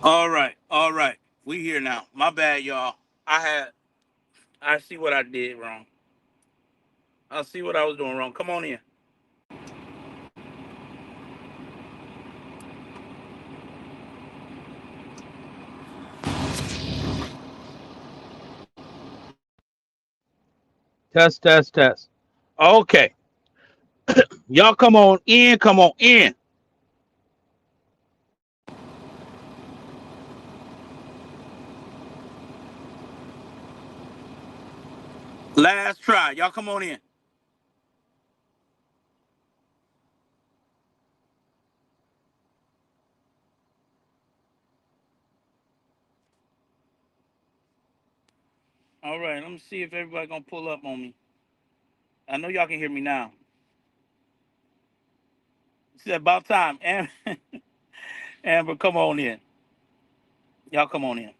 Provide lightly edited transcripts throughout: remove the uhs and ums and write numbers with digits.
All right. We here now. My bad, y'all. I see what I did wrong. I see what I was doing wrong. Come on in. Test, test, test. Okay. Y'all come on in. Come on in. Last try. Y'all come on in. All right. Let me see if everybody gonna pull up on me. I know y'all can hear me now. It's about time. Amber, come on in. Y'all come on in.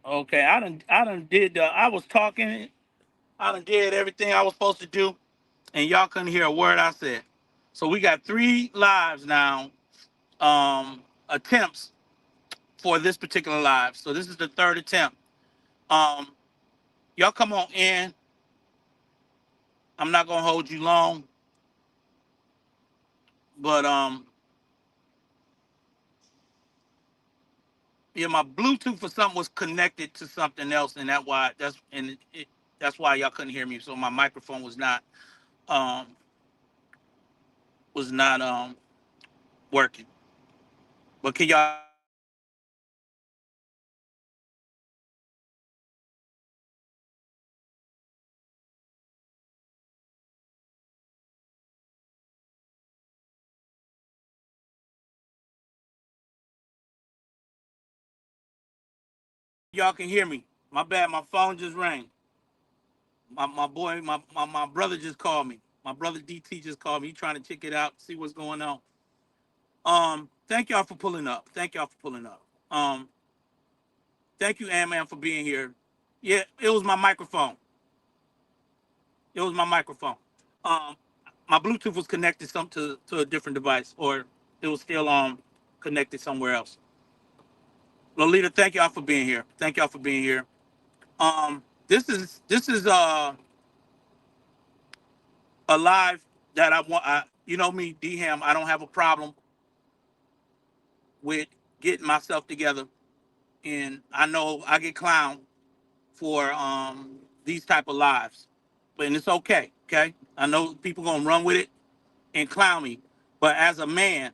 Okay. I done did I was talking. I done did everything I was supposed to do, and y'all couldn't hear a word I said. So we got 3 lives now, attempts for this particular live. So this is the third attempt. Um, y'all come on in. I'm not gonna hold you long, but yeah, my Bluetooth for something was connected to something else, and that's why y'all couldn't hear me. So my microphone um was not working. But can y'all hear me now? Y'all can hear me. My bad. My phone just rang. My boy, my brother just called me. My brother DT just called me. He trying to check it out, see what's going on. Thank y'all for pulling up. Thank y'all for pulling up. Thank you, man, for being here. Yeah, it was my microphone. It was my microphone. Um, my Bluetooth was connected to a different device, or it was still connected somewhere else. Lolita, thank y'all for being here. Thank y'all for being here. This is a live that I want. You know me, D Ham. I don't have a problem with getting myself together, and I know I get clowned for these type of lives, but and it's okay. Okay, I know people gonna run with it and clown me, but as a man,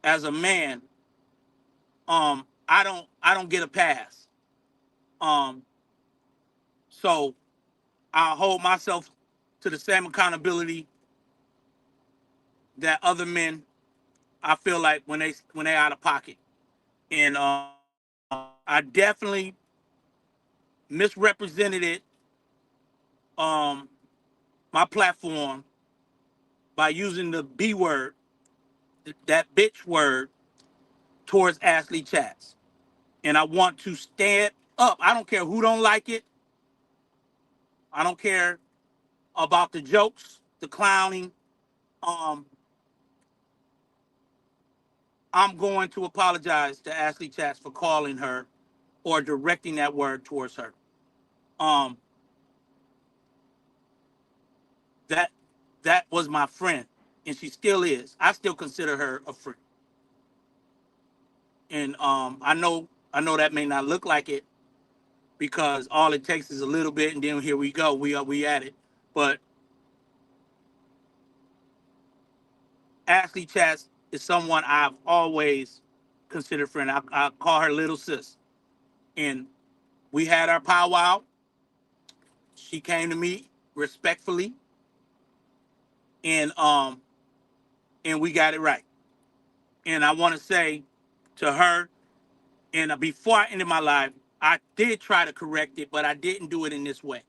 I don't get a pass. Um, so I hold myself to the same accountability that other men. I feel like when they out of pocket, and I definitely misrepresented it, um, my platform, by using the B word, that bitch word, towards Ashley Chatz. And I want to stand up. I don't care who don't like it. I don't care about the jokes, the clowning. Um, I'm going to apologize to Ashley Chatz for calling her or directing that word towards her. Um, that that was my friend, and she still is. I still consider her a friend. And I know that may not look like it, because all it takes is a little bit, and then here we go. We at it. But Ashley Chatz is someone I've always considered friend. I call her little sis, and we had our powwow. She came to me respectfully, and we got it right. And I want to say to her, and before I ended my life, I did try to correct it, but I didn't do it in this way.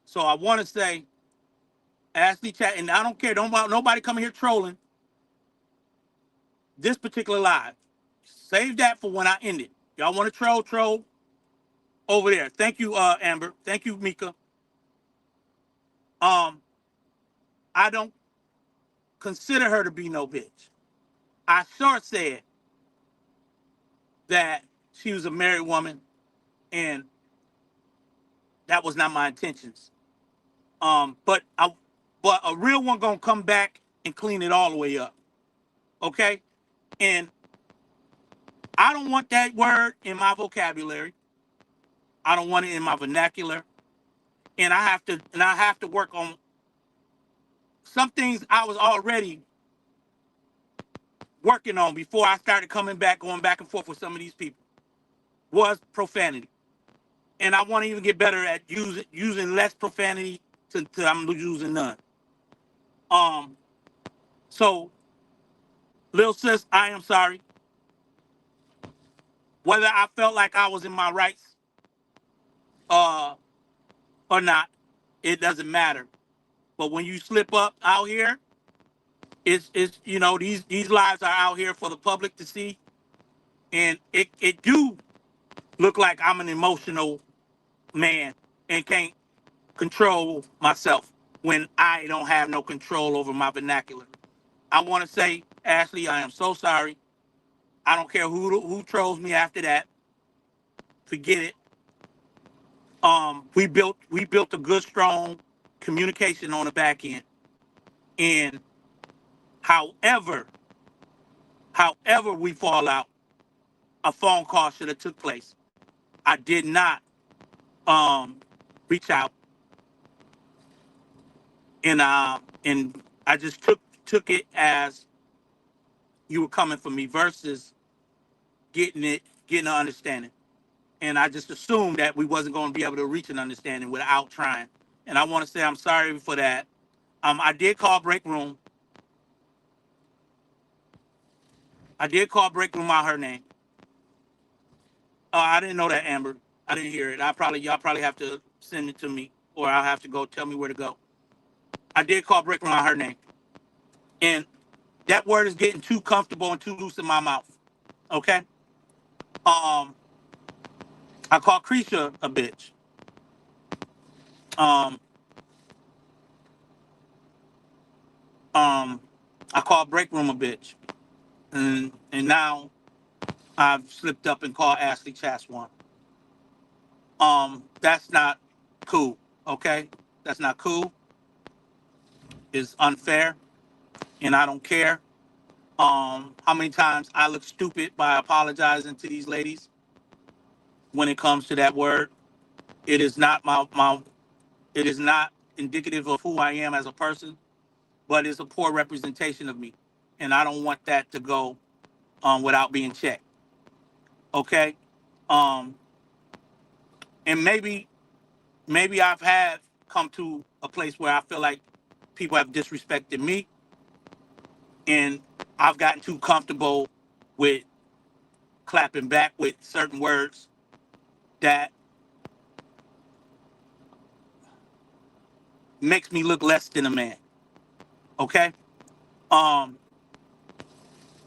So I want to say, Ashley Chat, and I don't care. Don't nobody come here trolling this particular live. Save that for when I end it. Y'all want to troll over there. Thank you, Amber. Thank you, Mika. Um, I don't. consider her to be no bitch. I sure said that she was a married woman, and that was not my intentions. But a real one gonna come back and clean it all the way up. Okay? And I don't want that word in my vocabulary. I don't want it in my vernacular. And I have to work on some things I was already working on before I started going back and forth with some of these people was profanity. And I want to even get better at using less profanity to I'm using none. Um, so little sis, I am sorry. Whether I felt like I was in my rights uh or not, it doesn't matter. But when you slip up out here, it's these lives are out here for the public to see, and it do look like I'm an emotional man and can't control myself when I don't have no control over my vernacular. I want to say, Ashley, I am so sorry. I don't care who trolls me after that. Forget it. We built a good, strong communication on the back end. And however, however we fall out, a phone call should have took place. I did not reach out, and I just took it as you were coming for me versus getting an understanding. And I just assumed that we wasn't going to be able to reach an understanding without trying. And I want to say I'm sorry for that. I did call break room. I did call break room out her name. I didn't know that, Amber. I didn't hear it. Y'all probably have to send it to me, or I'll have to go tell me where to go. I did call break room out her name, and that word is getting too comfortable and too loose in my mouth. Okay. Um, I called Creisha a bitch. Um, um, I called break room a bitch, and now I've slipped up and called Ashley Chatz one. That's not cool. Okay, that's not cool. It's unfair, and I don't care. How many times I look stupid by apologizing to these ladies when it comes to that word. It is not my it is not indicative of who I am as a person, but it's a poor representation of me. And I don't want that to go without being checked. Okay. Um, and maybe I've had come to a place where I feel like people have disrespected me, and I've gotten too comfortable with clapping back with certain words that makes me look less than a man. Okay. Um,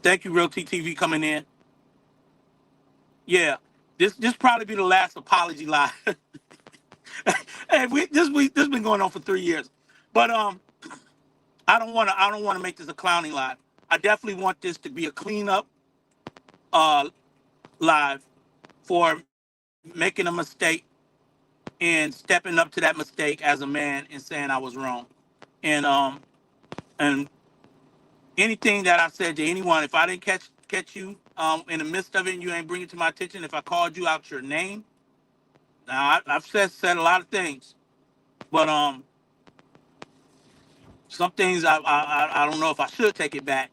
Thank you, Real TTV, coming in. Yeah, this probably be the last apology live. Hey, this been going on for 3 years, but I don't want to make this a clowning live. I definitely want this to be a cleanup uh live for making a mistake and stepping up to that mistake as a man and saying I was wrong. And anything that I said to anyone, if I didn't catch you in the midst of it and you ain't bring it to my attention, if I called you out your name, now I've said a lot of things, but some things I don't know if I should take it back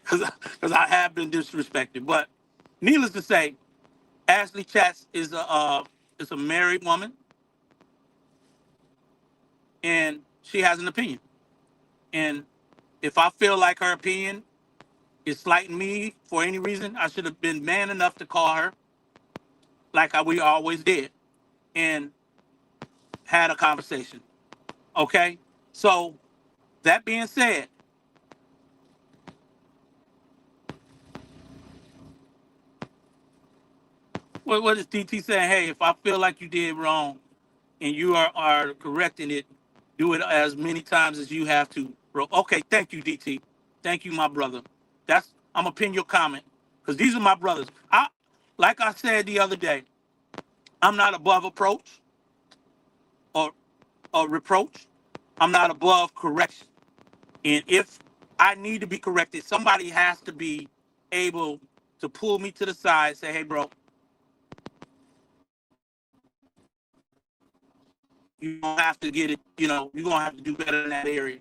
because I have been disrespected. But needless to say, Ashley Chatz is a married woman, and she has an opinion. And if I feel like her opinion is slighting me for any reason, I should have been man enough to call her like we always did and had a conversation. Okay? So, that being said, what is DT saying? Hey, if I feel like you did wrong and you are correcting it, do it as many times as you have to. Okay, thank you, DT. Thank you, my brother. I'm gonna pin your comment because these are my brothers. Like I said the other day, I'm not above approach or reproach. I'm not above correction. And if I need to be corrected, somebody has to be able to pull me to the side and say, hey, bro, you're gonna have to get it, you're gonna have to do better in that area.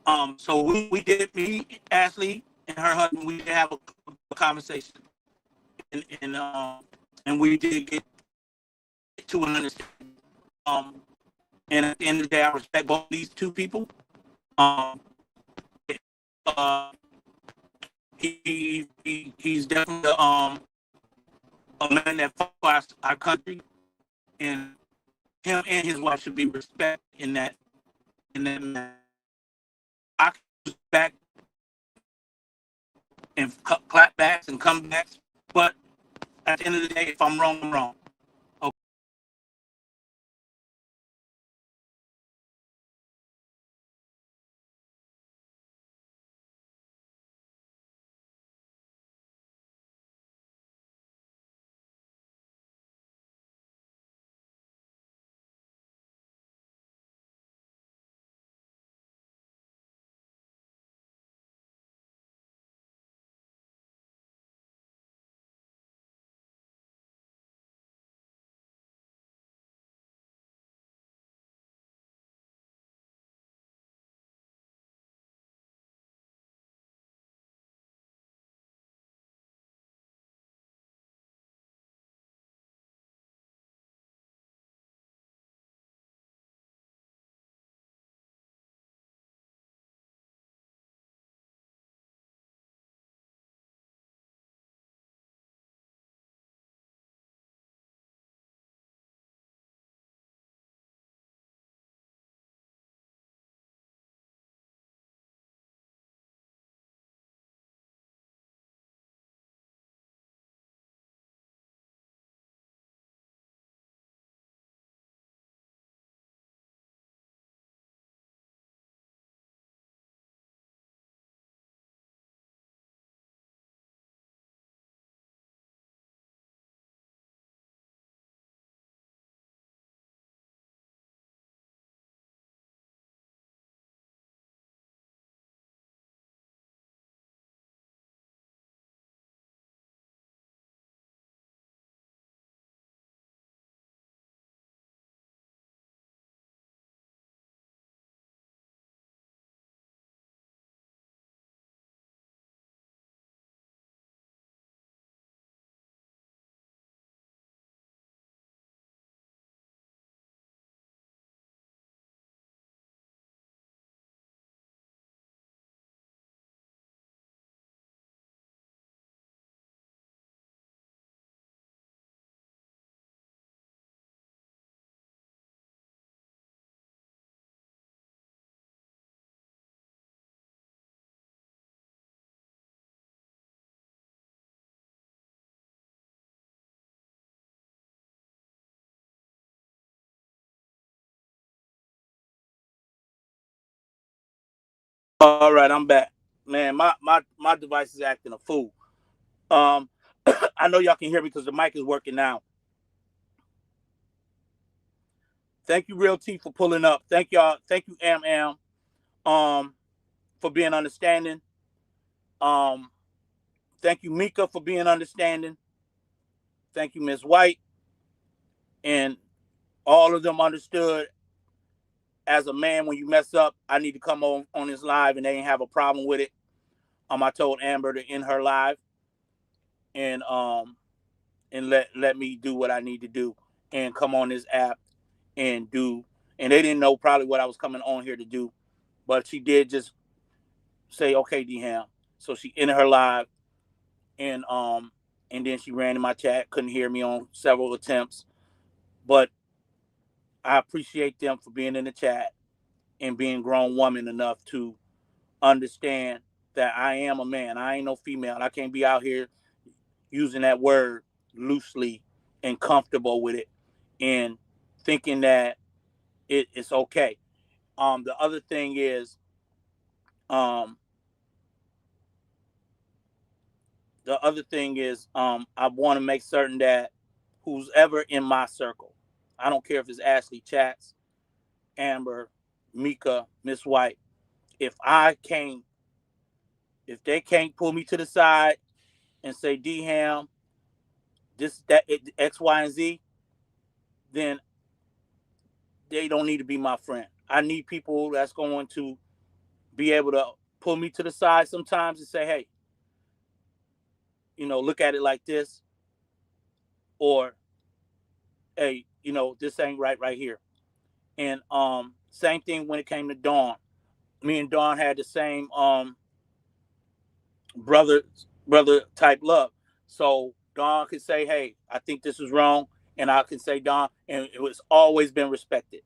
Um, so we did, me, Ashley, and her husband, we did have a conversation, and we did get to an understanding. Um, and at the end of the day, I respect both these two people. Um, uh, he's definitely a man that fought for our country, and him and his wife should be respected in that manner. I can back and clap backs and comebacks, but at the end of the day, if I'm wrong, I'm wrong. Okay. All right, I'm back. Man, my device is acting a fool. Um, I know y'all can hear me because the mic is working now. Thank you, Real T, for pulling up. Thank y'all. Thank you, Am, for being understanding. Um, Thank you, Mika, for being understanding. Thank you, Miss White, and all of them understood. As a man, when you mess up, I need to come on this live, and they ain't have a problem with it. I told Amber to end her live, and let me do what I need to do, and come on this app and do. And they didn't know probably what I was coming on here to do, but she did just say, "Okay, Dham." So she ended her live, and then she ran in my chat. Couldn't hear me on several attempts, but I appreciate them for being in the chat and being grown woman enough to understand that I am a man. I ain't no female. I can't be out here using that word loosely and comfortable with it and thinking that it's okay. The other thing is, um, I want to make certain that who's ever in my circle, I don't care if it's Ashley, Chatz, Amber, Mika, Miss White, if I can't, if they can't pull me to the side and say, D Ham, this, that, X, Y, and Z, then they don't need to be my friend. I need people that's going to be able to pull me to the side sometimes and say, hey, look at it like this, or hey, this ain't right here. And same thing when it came to Dawn. Me and Dawn had the same brother brother type love. So Dawn could say, hey, I think this is wrong, and I can say, Dawn, and it was always been respected.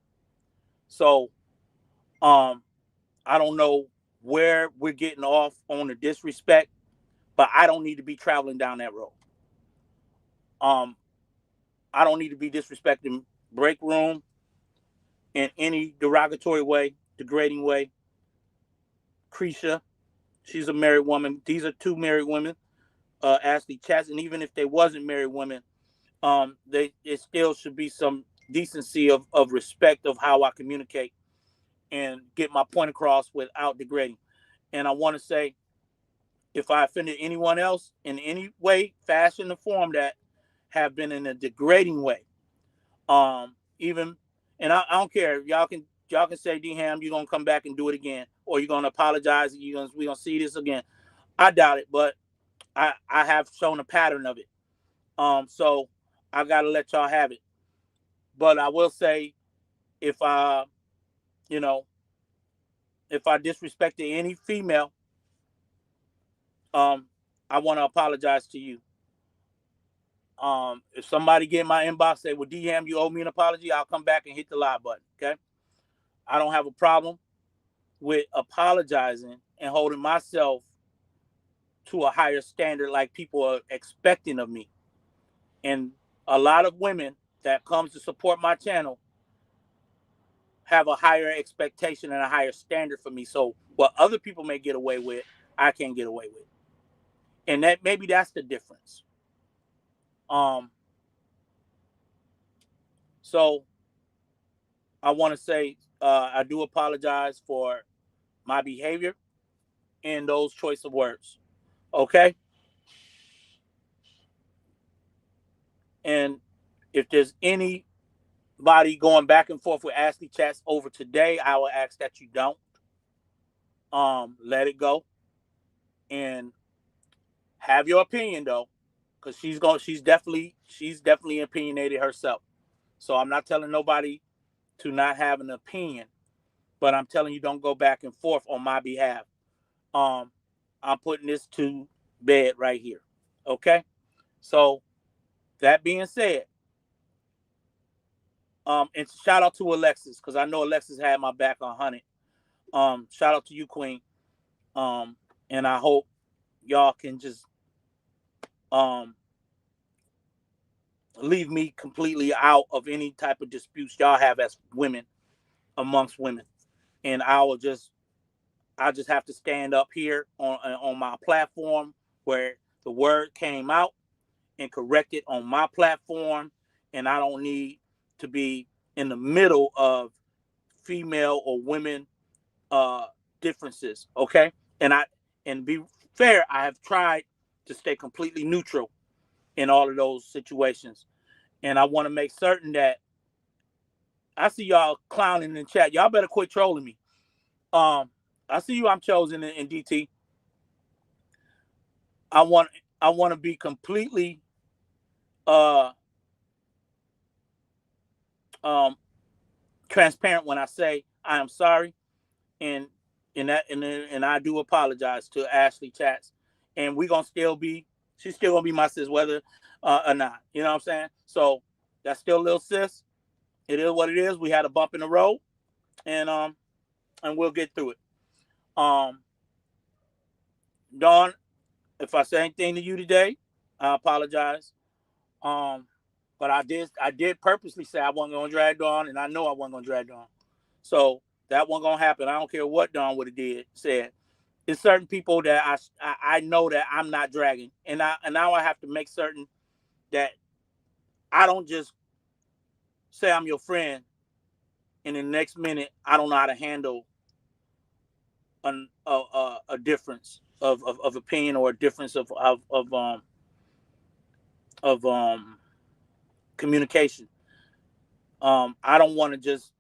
So I don't know where we're getting off on the disrespect, but I don't need to be traveling down that road. I don't need to be disrespecting break room in any derogatory way, degrading way. Creisha, she's a married woman. These are two married women, Ashley Chatz, and even if they wasn't married women, it still should be some decency of respect of how I communicate and get my point across without degrading. And I want to say, if I offended anyone else in any way, fashion, or form that have been in a degrading way, even, and I don't care. Y'all can say, D Ham, you're gonna come back and do it again, or you're gonna apologize. And we gonna see this again. I doubt it, but I have shown a pattern of it. So I gotta let y'all have it. But I will say, if I, you know, if I disrespected any female, I want to apologize to you. If somebody get in my inbox, say, well, DM, you owe me an apology, I'll come back and hit the live button. Okay. I don't have a problem with apologizing and holding myself to a higher standard like people are expecting of me. And a lot of women that comes to support my channel have a higher expectation and a higher standard for me. So what other people may get away with, I can't get away with. And that maybe that's the difference. So I want to say I do apologize for my behavior and those choice of words. Okay? And if there's anybody going back and forth with Ashley Chatz over today, I will ask that you don't. Let it go. And have your opinion though. Because she's definitely opinionated herself. So I'm not telling nobody to not have an opinion, but I'm telling you don't go back and forth on my behalf. I'm putting this to bed right here. Okay? So that being said, and shout out to Alexis, because I know Alexis had my back on 100. Shout out to you, Queen. And I hope y'all can just leave me completely out of any type of disputes y'all have as women amongst women. And I just have to stand up here on my platform where the word came out and correct it on my platform, and I don't need to be in the middle of female or women differences. Okay, and be fair, I have tried to stay completely neutral in all of those situations, and I want to make certain that I see y'all clowning in the chat. Y'all better quit trolling me. I see you. I'm chosen in DT. I want to be completely uh um transparent when I say I am sorry, and and I do apologize to Ashley Chatz, and she's still gonna be my sis whether or not, you know what I'm saying? So that's still a little sis. It is what it is. We had a bump in the road, and we'll get through it. Dawn, if I say anything to you today, I apologize. But I did purposely say I wasn't gonna drag Dawn, and I know I wasn't gonna drag Dawn. So that wasn't gonna happen. I don't care what Dawn would have said. It's certain people that I know that I'm not dragging, and now I have to make certain that I don't just say I'm your friend, and in the next minute I don't know how to handle a difference of opinion, or a difference of communication. I don't want to just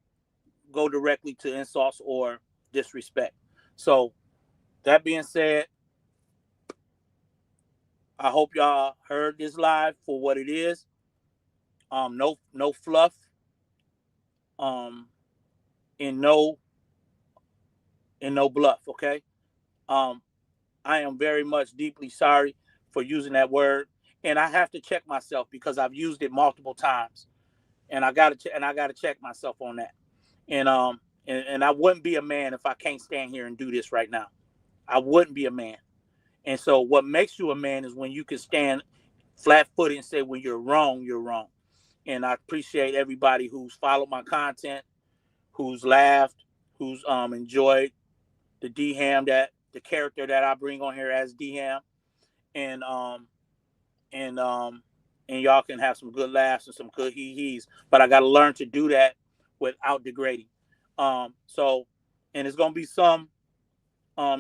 go directly to insults or disrespect. So that being said, I hope y'all heard this live for what it is. No fluff. Um, and no bluff. Okay. Um, I am very much deeply sorry for using that word, and I have to check myself because I've used it multiple times, and I gotta check myself on that. And I wouldn't be a man if I can't stand here and do this right now. I wouldn't be a man. And so, what makes you a man is when you can stand flat-footed and say, when you're wrong, you're wrong. And I appreciate everybody who's followed my content, who's laughed, who's enjoyed the D Ham, that the character that I bring on here as D Ham, and and um and y'all can have some good laughs and some good hee hees. But I got to learn to do that without degrading. So, and it's gonna be some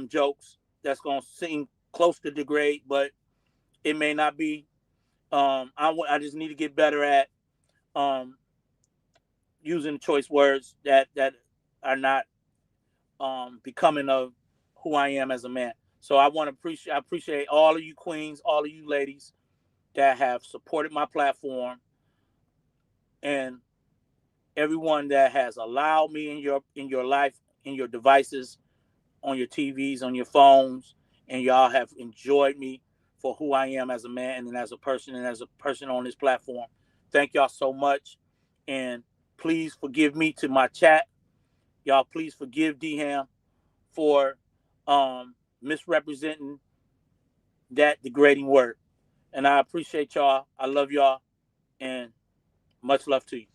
jokes that's gonna seem close to degrade, but it may not be. I just need to get better at um using choice words that are not becoming of who I am as a man. So I appreciate all of you queens, all of you ladies that have supported my platform, and everyone that has allowed me in your life, in your devices, on your TVs, on your phones, and y'all have enjoyed me for who I am as a man and as a person on this platform. Thank y'all so much, and please forgive me to my chat. Y'all, please forgive D Ham for misrepresenting that degrading word. And I appreciate y'all. I love y'all, and much love to you.